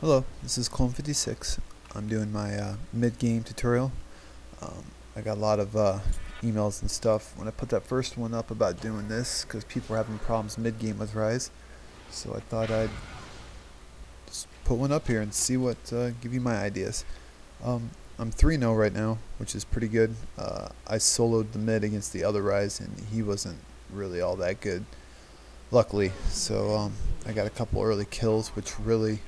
Hello, this is Clone56. I'm doing my mid-game tutorial. I got a lot of emails and stuff when I put that first one up about doing this because people were having problems mid-game with Ryze. So I thought I'd just put one up here and see what, give you my ideas. I'm 3-0 right now, which is pretty good. I soloed the mid against the other Ryze and he wasn't really all that good, luckily. So I got a couple early kills, which really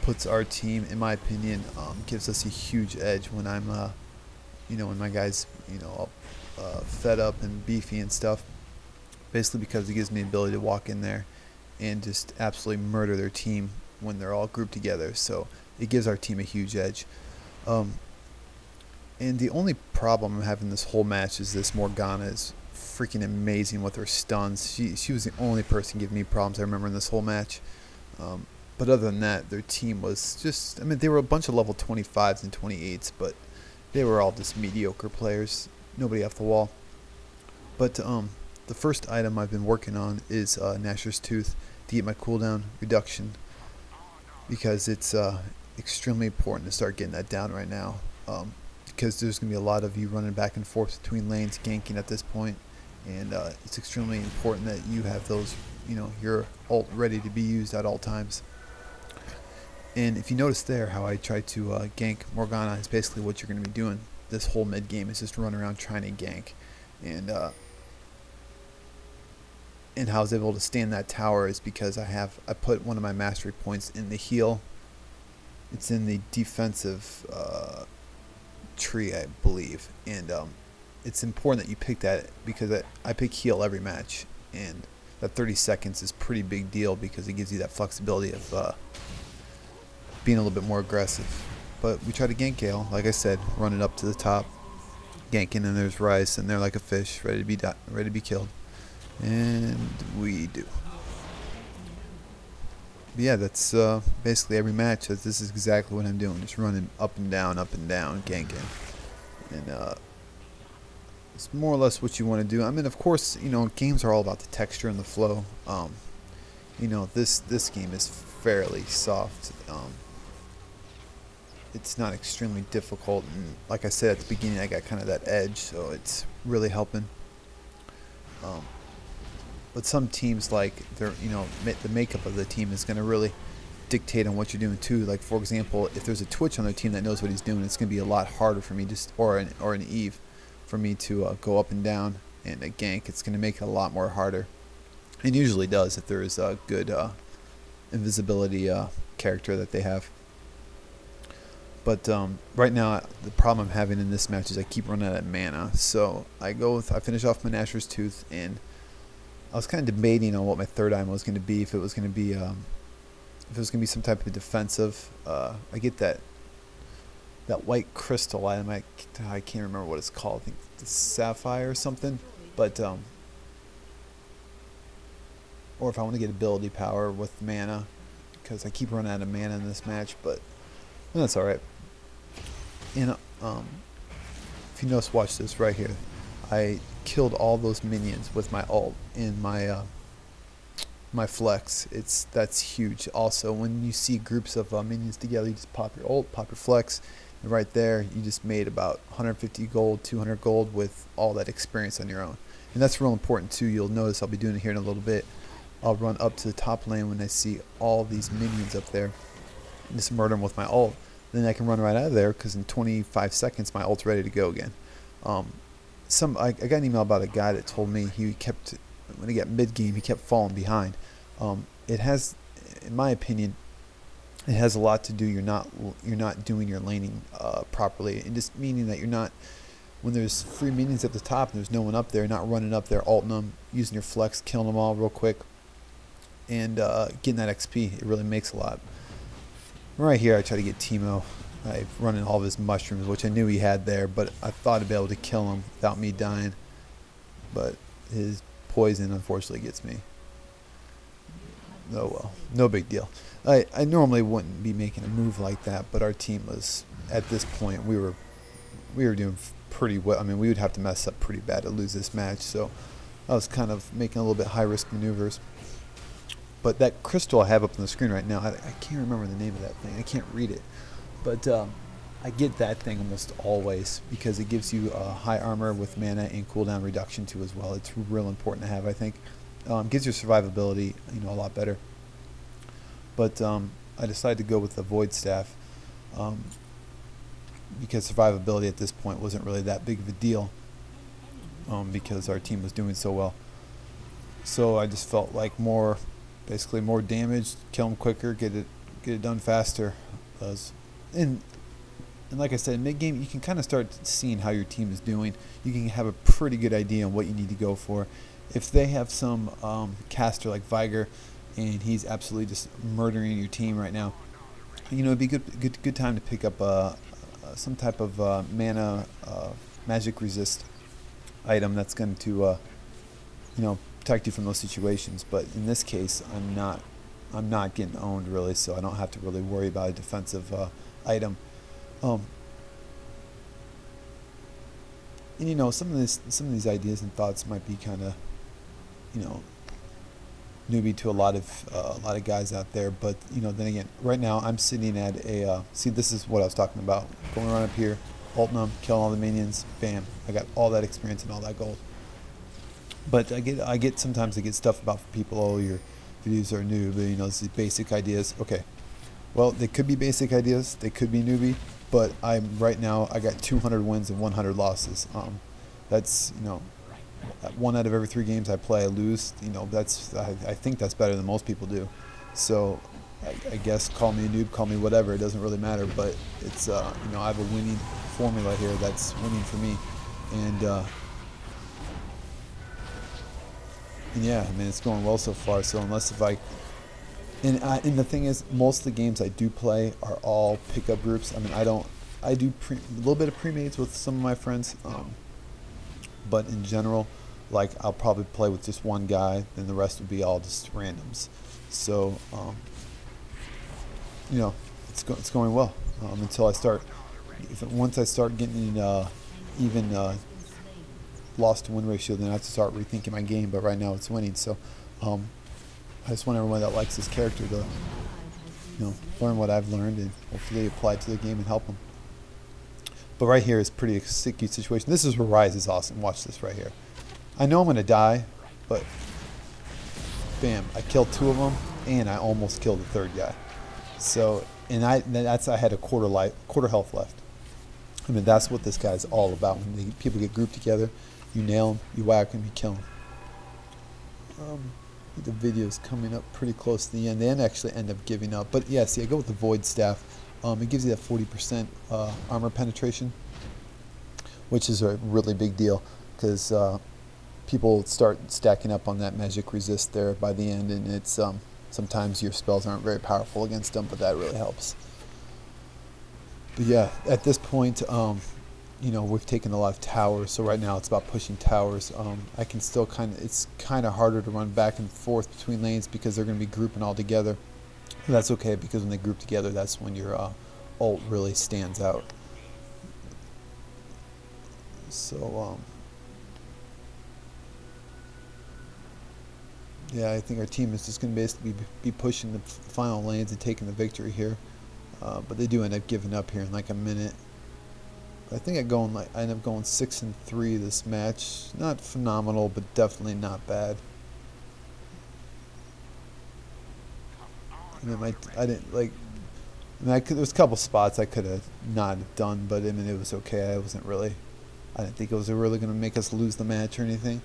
puts our team, in my opinion, gives us a huge edge when I'm, when my guys, all fed up and beefy and stuff. Basically because it gives me the ability to walk in there and just absolutely murder their team when they're all grouped together. So it gives our team a huge edge. And the only problem I'm having this whole match is this Morgana is freaking amazing with her stuns. She was the only person giving me problems I remember in this whole match. But other than that, their team was just, they were a bunch of level 25s and 28s, but they were all just mediocre players. Nobody off the wall. But the first item I've been working on is Nashor's Tooth to get my cooldown reduction, because it's extremely important to start getting that down right now. Because there's going to be a lot of you running back and forth between lanes, ganking at this point, and it's extremely important that you have those, your ult ready to be used at all times. And if you notice there how I tried to gank Morgana is basically what you're going to be doing this whole mid game, is just run around trying to gank. And how I was able to stand that tower is because I put one of my mastery points in the heal. It's in the defensive tree, I believe, and it's important that you pick that, because I pick heal every match, and that 30 seconds is a pretty big deal because it gives you that flexibility of being a little bit more aggressive. But we try to gank Gale, like I said, running up to the top, ganking, and there's Ryze, and they're like a fish, ready to be killed, and we do. But yeah, that's basically every match. This is exactly what I'm doing, just running up and down, ganking, and it's more or less what you want to do. Of course, games are all about the texture and the flow. This game is fairly soft. It's not extremely difficult, and like I said at the beginning, I got kind of that edge, so it's really helping. But some teams, like the makeup of the team is going to really dictate on what you're doing too. Like, for example, if there's a Twitch on their team that knows what he's doing, it's going to be a lot harder for me, or an Eve, for me to go up and down and gank. It's going to make it a lot more harder. It usually does if there is a good invisibility character that they have. But right now, the problem I'm having in this match is I keep running out of mana. So I finish off my Nashor's Tooth, and I was kind of debating on what my third item was going to be. If it was going to be some type of defensive. I get that white crystal item. I can't remember what it's called. I think the sapphire or something. But or if I want to get ability power with mana, because I keep running out of mana in this match. But that's all right. And if you notice, watch this right here. I killed all those minions with my ult in my my flex. That's huge. Also, when you see groups of minions together, you just pop your ult, pop your flex, and right there you just made about 150 gold, 200 gold with all that experience on your own. And that's real important too. You'll notice I'll be doing it here in a little bit. I'll run up to the top lane when I see all these minions up there and just murder them with my ult. Then I can run right out of there, because in 25 seconds my ult's ready to go again. I got an email about a guy that told me when he got mid game, he kept falling behind. It has, in my opinion, it has a lot to do. You're not doing your laning properly, and just meaning that you're not, when there's free minions at the top and there's no one up there, not running up there, ulting them, using your flex, killing them all real quick, and getting that XP. It really makes a lot. Right here, I try to get Teemo. I run in all of his mushrooms, which I knew he had there, but I thought I'd be able to kill him without me dying. But his poison, unfortunately, gets me. Oh well, no big deal. I normally wouldn't be making a move like that, but our team was, at this point, we were doing pretty well. We would have to mess up pretty bad to lose this match, so I was kind of making a little bit high-risk maneuvers. But that crystal I have up on the screen right now, I can't remember the name of that thing. I can't read it. But I get that thing almost always because it gives you high armor with mana and cooldown reduction too as well. It's real important to have, I think. Gives your survivability, a lot better. But I decided to go with the Void Staff because survivability at this point wasn't really that big of a deal because our team was doing so well. So I just felt like basically more damage, kill them quicker, get it done faster. And like I said, mid-game you can kind of start seeing how your team is doing. You can have a pretty good idea on what you need to go for. If they have some caster like Viger, and he's absolutely just murdering your team right now, it'd be good time to pick up some type of mana magic resist item that's going to protect you from those situations. But in this case, I'm not getting owned really, so I don't have to really worry about a defensive item. And some of these ideas and thoughts might be kind of newbie to a lot of guys out there, but then again, right now I'm sitting at a see, this is what I was talking about, going around up here, ulting them, killing all the minions, bam, I got all that experience and all that gold. But sometimes I get stuff about people, oh, your videos are new, but these basic ideas. Okay, well, they could be basic ideas, they could be newbie, but right now I got 200 wins and 100 losses. That's 1 out of every 3 games I play I lose. I think that's better than most people do. So I guess call me a noob, call me whatever, it doesn't really matter, but it's I have a winning formula here that's winning for me. And yeah, I mean, it's going well so far. So unless and the thing is, most of the games I do play are all pickup groups. I mean, I do a little bit of pre-mates with some of my friends, but in general, like, I'll probably play with just one guy, and the rest would be all just randoms. So it's going well until once I start getting even loss to win ratio, then I have to start rethinking my game. But right now it's winning, so I just want everyone that likes this character to learn what I've learned and hopefully apply it to the game and help them. But right here is pretty sticky situation. This is where Ryze is awesome. Watch this right here. I know I'm gonna die, but bam, I killed 2 of them and I almost killed the 3rd guy. So I had a quarter health left. I mean, that's what this guy's all about. When people get grouped together, you nail them, you whack them, you kill them. The video is coming up pretty close to the end. They actually end up giving up. But yeah, see, I go with the Void Staff. It gives you that 40% armor penetration, which is a really big deal because people start stacking up on that magic resist there by the end, and it's sometimes your spells aren't very powerful against them, but that really helps. But yeah, at this point, we've taken a lot of towers, so right now it's about pushing towers. I can still it's kind of harder to run back and forth between lanes because they're going to be grouping all together. And that's okay, because when they group together, that's when your ult really stands out. So yeah, I think our team is just going to basically be pushing the final lanes and taking the victory here. But they do end up giving up here in like a minute. I think I end up going 6-3 this match. Not phenomenal, but definitely not bad. And then there was a couple spots I could have not done, but I mean, it was okay. I didn't think it was really going to make us lose the match or anything.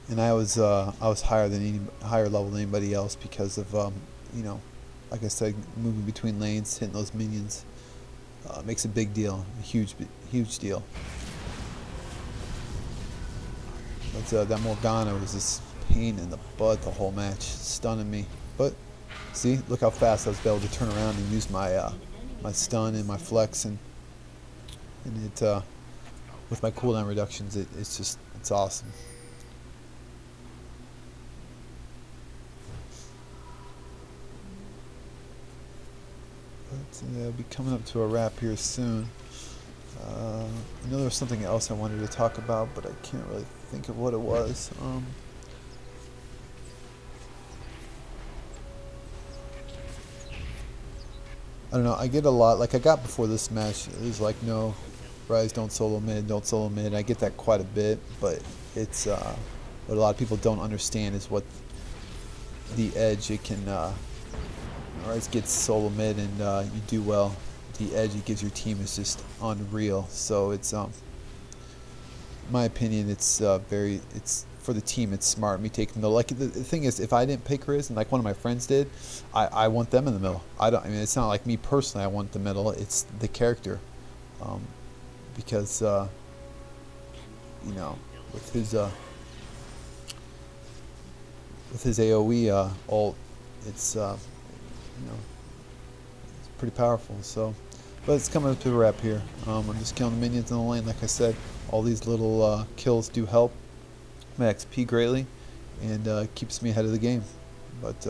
And I was higher level than anybody else because of like I said, moving between lanes, hitting those minions makes a big deal, a huge deal. But that Morgana was just pain in the butt the whole match, stunning me. But see, look how fast I was able to turn around and use my my stun and my flex, and it with my cooldown reductions, it's awesome. But yeah, I'll be coming up to a wrap here soon. I know there was something else I wanted to talk about, but I can't really think of what it was. don't know. I get a lot, like I got before this match. It was like, no, Ryze, don't solo mid, don't solo mid. I get that quite a bit, but it's what a lot of people don't understand is what the edge it can. Ryze gets solo mid and you do well. The edge it gives your team is just unreal. So it's in my opinion, it's it's for the team. It's smart me taking the like. The thing is, if I didn't pick Riz and like one of my friends did, I want them in the middle. I mean, it's not like me personally. I want the middle. It's the character, because you know, with his AOE ult, it's you know, it's pretty powerful. So, but it's coming up to a wrap here. I'm just killing the minions in the lane. Like I said, all these little kills do help my XP greatly, and keeps me ahead of the game. But